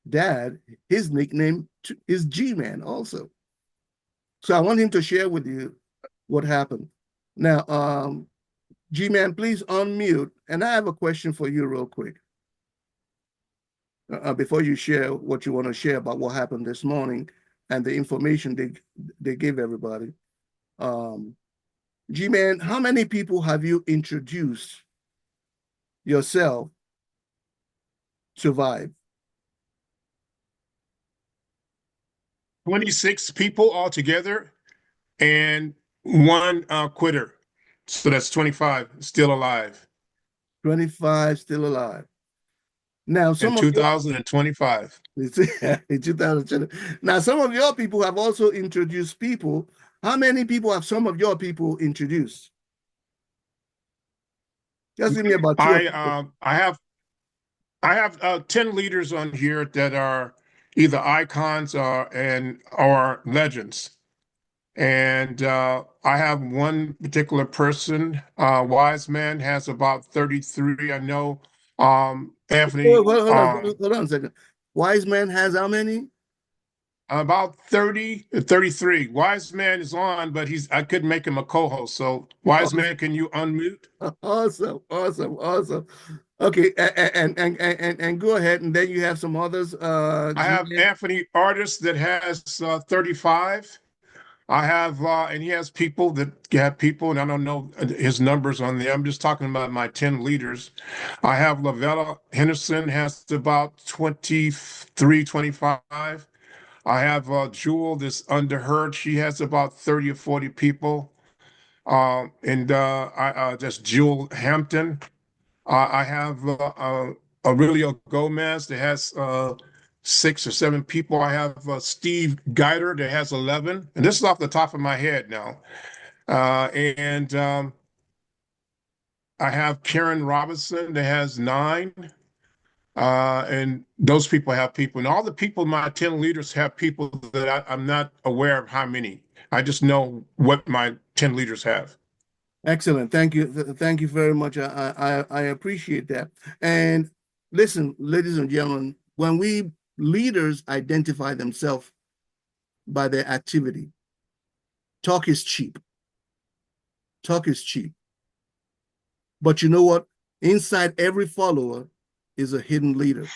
dad, his nickname is G-Man also. So I want him to share with you what happened. Now, G-Man, please unmute. And I have a question for you real quick. Before you share what you want to share about what happened this morning and the information they gave everybody. G-Man, how many people have you introduced yourself to Vibe? 26 people altogether and one quitter. So that's 25 still alive. 25 still alive. Now, in 2025. In 2020. Now, some of your people have also introduced people. How many people have some of your people introduced? Just give me about two. I have 10 leaders on here that are either icons or legends. And I have one particular person, Wise Man has about 33. I know Anthony, Hold on a second. Wise man has how many? about 30, 33. Wise Man is on, but I couldn't make him a co-host. So Wise Awesome, Man, can you unmute? awesome. Okay, and go ahead, and then you have some others. I have G-Man. Anthony Artist that has 35. I have, and he has people that have people, and I don't know his numbers on there. I'm just talking about my 10 leaders. I have Lavella Henderson has about 23, 25. I have Jewel that's under her. She has about 30 or 40 people. And That's Jewel Hampton. I have Aurelio Gomez that has 6 or 7 people. I have Steve Geider that has 11. And this is off the top of my head now. And I have Karen Robinson that has 9. And those people have people. And all the people, my 10 leaders have people that I'm not aware of how many. I just know what my 10 leaders have. Excellent. Thank you. Thank you very much. I appreciate that. And listen, ladies and gentlemen, when we leaders identify themselves by their activity, talk is cheap. Talk is cheap. But you know what? Inside every follower is a hidden leader.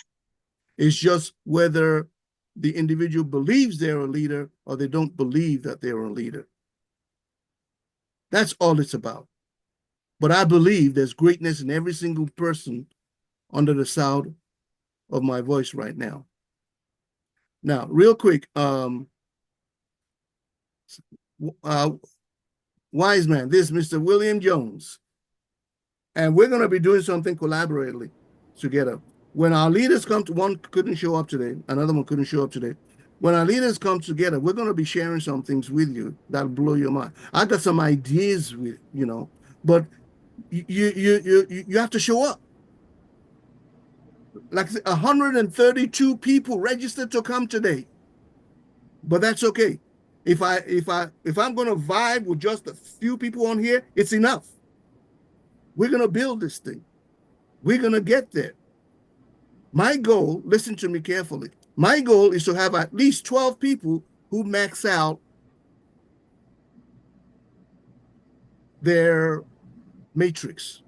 It's just whether the individual believes they're a leader or they don't believe that they're a leader. That's all it's about. But I believe there's greatness in every single person under the sound of my voice right now. Now, real quick, wise man, this is Mr. William Jones. And we're going to be doing something collaboratively together. When our leaders come to, one couldn't show up today, another one couldn't show up today. When our leaders come together, we're going to be sharing some things with you that'll blow your mind. I got some ideas with, but you have to show up. Like 132 people registered to come today, but that's okay. If I'm going to vibe with just a few people on here, it's enough. We're going to build this thing. We're going to get there. My goal, listen to me carefully. My goal is to have at least 12 people who max out their matrix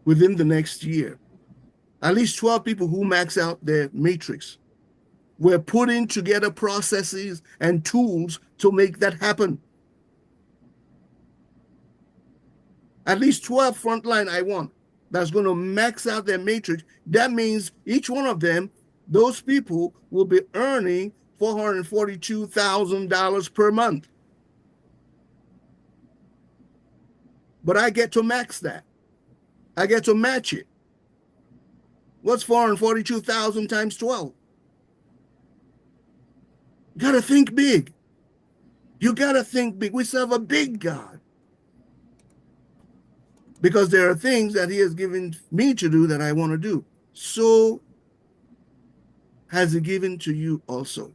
within the next year. At least 12 people who max out their matrix. We're putting together processes and tools to make that happen. At least 12 frontline I want that's going to max out their matrix. That means each one of them, those people will be earning $442,000 per month. But I get to max that. I get to match it. What's 442,000 times 12? You got to think big. You got to think big. We serve a big God. Because there are things that he has given me to do that I want to do. So has he given to you also.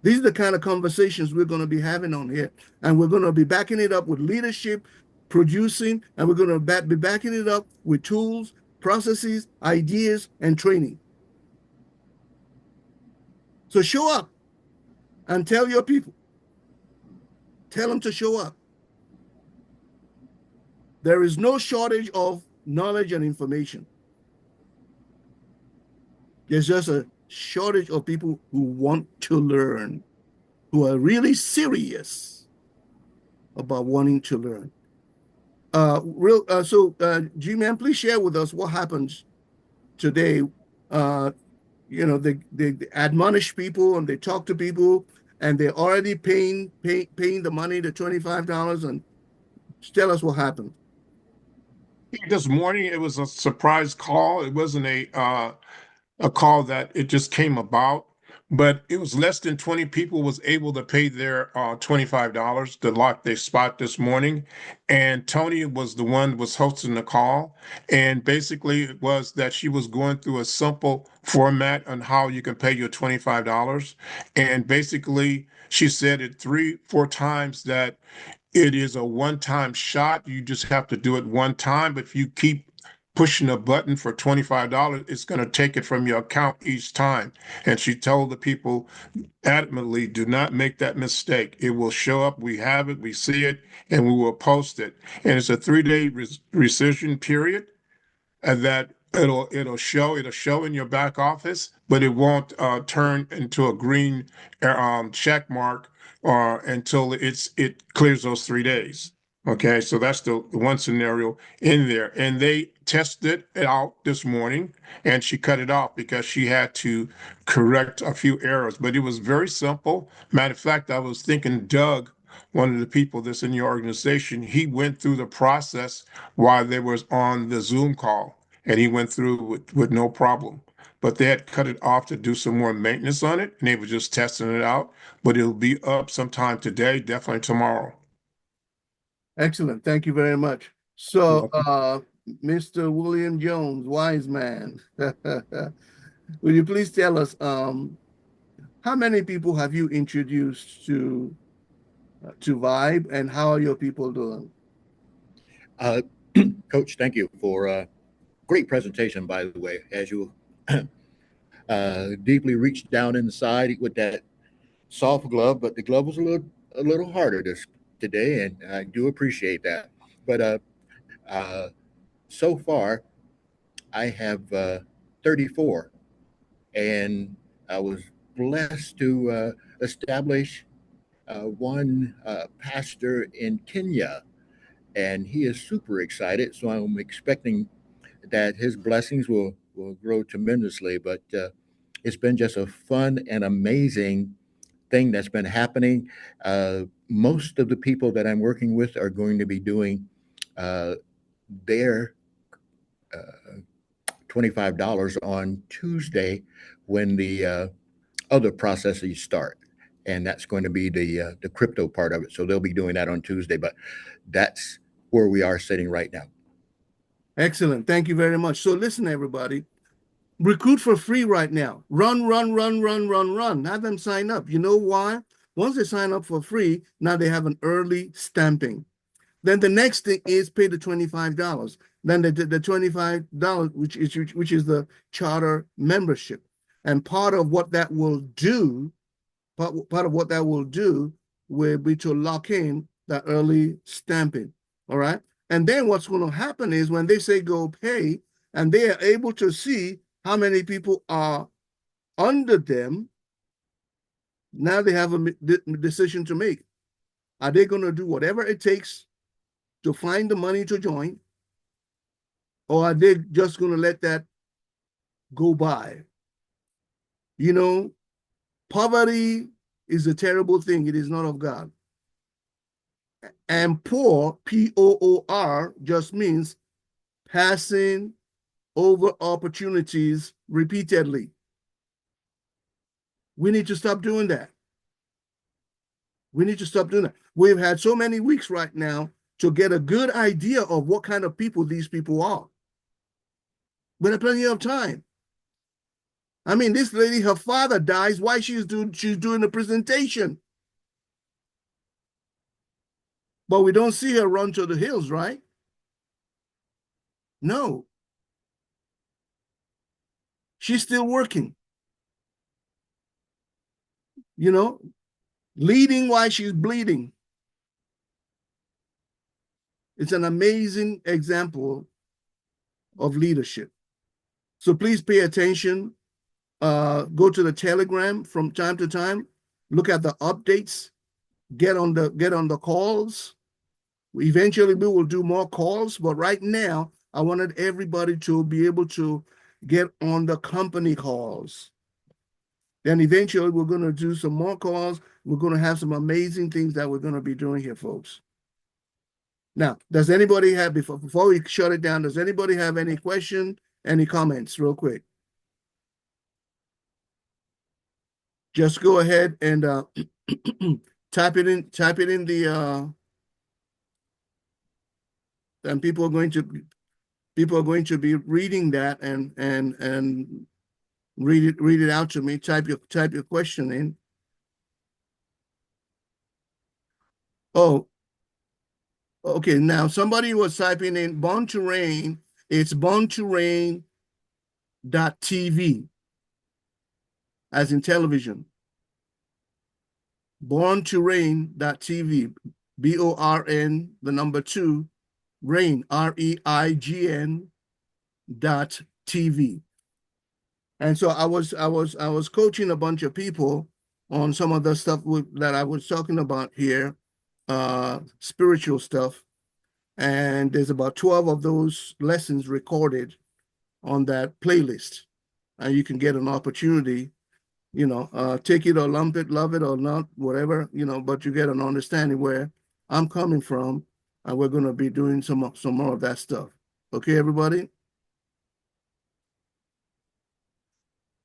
These are the kind of conversations we're going to be having on here. And we're going to be backing it up with leadership, producing, and we're going to be backing it up with tools, processes, ideas, and training. So show up and tell your people. Tell them to show up. There is no shortage of knowledge and information. There's just a shortage of people who want to learn, who are really serious about wanting to learn. G-Man, please share with us what happens today. They admonish people and they talk to people and they're already paying the money, the $25, and tell us what happened. This morning, it was a surprise call. It wasn't a call that it just came about. but it was less than 20 people was able to pay their $25 to lock their spot this morning. And Tony was the one was hosting the call. And basically it was that she was going through a simple format on how you can pay your $25. And basically she said it three, four times that it is a one-time shot. You just have to do it one time. But if you keep pushing a button for $25, it's going to take it from your account each time. And she told the people adamantly, do not make that mistake. It will show up. We have it, we see it, and we will post it. And it's a 3-day rescission period that it'll show in your back office, but it won't turn into a green check mark until it clears those 3 days. Okay, so that's the one scenario in there. And they tested it out this morning, and she cut it off because she had to correct a few errors. But it was very simple. Matter of fact, I was thinking Doug, one of the people that's in your organization, he went through the process while they was on the Zoom call, and he went through with no problem. But they had cut it off to do some more maintenance on it, and they were just testing it out. But it'll be up sometime today, definitely tomorrow. Excellent. Thank you very much. You're So, welcome. Mr. William Jones, wise man, will you please tell us how many people have you introduced to Vibe, and how are your people doing? Uh, Coach, thank you for a great presentation, by the way, as you deeply reached down inside with that soft glove, but the glove was a little harder today, and I do appreciate that. But uh, so far, I have 34, and I was blessed to establish one pastor in Kenya, and he is super excited. So I'm expecting that his blessings will grow tremendously. But it's been just a fun and amazing thing that's been happening. Most of the people that I'm working with are going to be doing uh, their uh, $25 on Tuesday when the other processes start. And that's going to be the crypto part of it. So they'll be doing that on Tuesday. But that's where we are sitting right now. Excellent. Thank you very much. So listen, everybody, recruit for free right now. Run, run, run, run, run, run. Have them sign up. You know why? Once they sign up for free, now they have an early stamping. Then the next thing is pay the $25. Then the $25, which is the charter membership. And part of what that will do, part of what that will do will be to lock in that early stamping. All right. And then what's going to happen is when they say go pay, and they are able to see how many people are under them, now they have a decision to make. Are they going to do whatever it takes to find the money to join, or are they just going to let that go by? You know, poverty is a terrible thing. It is not of God. And poor, P-O-O-R, just means passing over opportunities repeatedly. We need to stop doing that. We need to stop doing that. We've had so many weeks right now to get a good idea of what kind of people these people are. We have plenty of time. I mean, this lady, her father dies while she's doing the presentation. But we don't see her run to the hills, right? No. She's still working. You know, leading while she's bleeding. It's an amazing example of leadership. So please pay attention. Go to the Telegram from time to time. Look at the updates. Get on the calls. Eventually, we will do more calls. But right now, I wanted everybody to be able to get on the company calls. Then eventually, we're going to do some more calls. We're going to have some amazing things that we're going to be doing here, folks. Now, does anybody have, before we shut it down, does anybody have any question, any comments real quick? just go ahead and type it in the and people are going to be reading that and read it out to me. Type your question in. Oh, okay. Now somebody was typing in Born to Reign. It's born2reign.tv, as in television. Born2reign.tv. BORN, the number 2, Reign, REIGN .tv. And so I was coaching a bunch of people on some of the stuff that I was talking about here, spiritual stuff. And there's about 12 of those lessons recorded on that playlist. And you can get an opportunity, take it or lump it, love it or not, whatever, but you get an understanding where I'm coming from, and we're going to be doing some more of that stuff. Okay, everybody?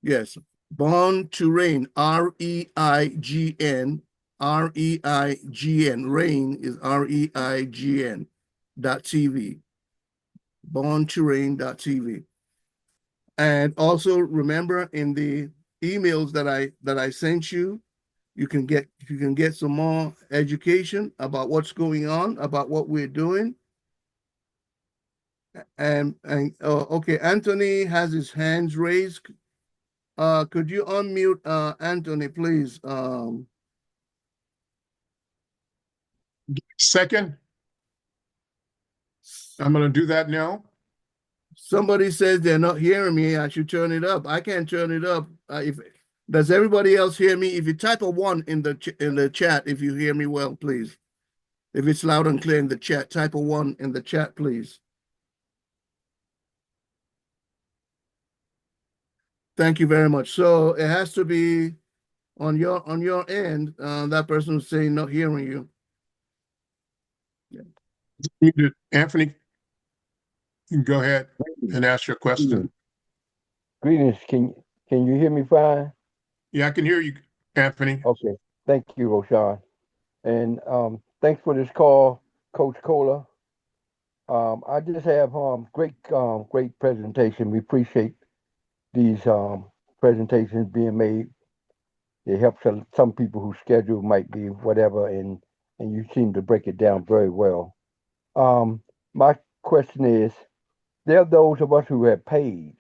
Yes. Born to Reign, REIGN, REIGN. Reign is REIGN .tv. Born2reign.tv. And also remember, in the emails that I sent you, you can get some more education about what's going on, about what we're doing. And okay, Anthony has his hands raised. Could you unmute Anthony, please? Second, I'm going to do that now. Somebody says they're not hearing me. I should turn it up. I can't turn it up. Does everybody else hear me? If you type a 1 in the chat, if you hear me well, please. If it's loud and clear in the chat, type a 1 in the chat, please. Thank you very much. So it has to be on your end. That person who's saying not hearing you. Yeah. Anthony, you can go ahead and ask your question. Greetings. Can you hear me fine? Yeah, I can hear you, Anthony. Okay. Thank you, Roshan. And thanks for this call, Coach Kola. I just have great presentation. We appreciate these presentations being made. It helps some people whose schedule might be whatever, and you seem to break it down very well. My question is, there are those of us who have paid,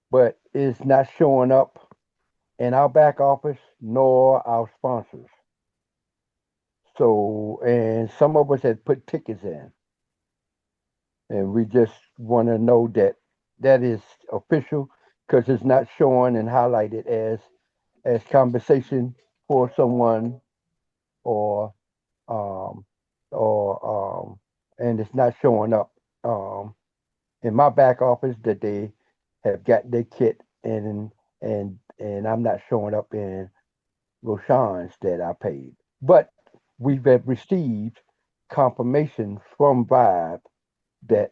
but it's not showing up in our back office nor our sponsors. So, and some of us had put tickets in, and we just want to know that that is official because it's not showing and highlighted as compensation for someone or um and it's not showing up in my back office that they have got their kit and I'm not showing up in Roshan's that I paid. But we've received confirmation from Vibe that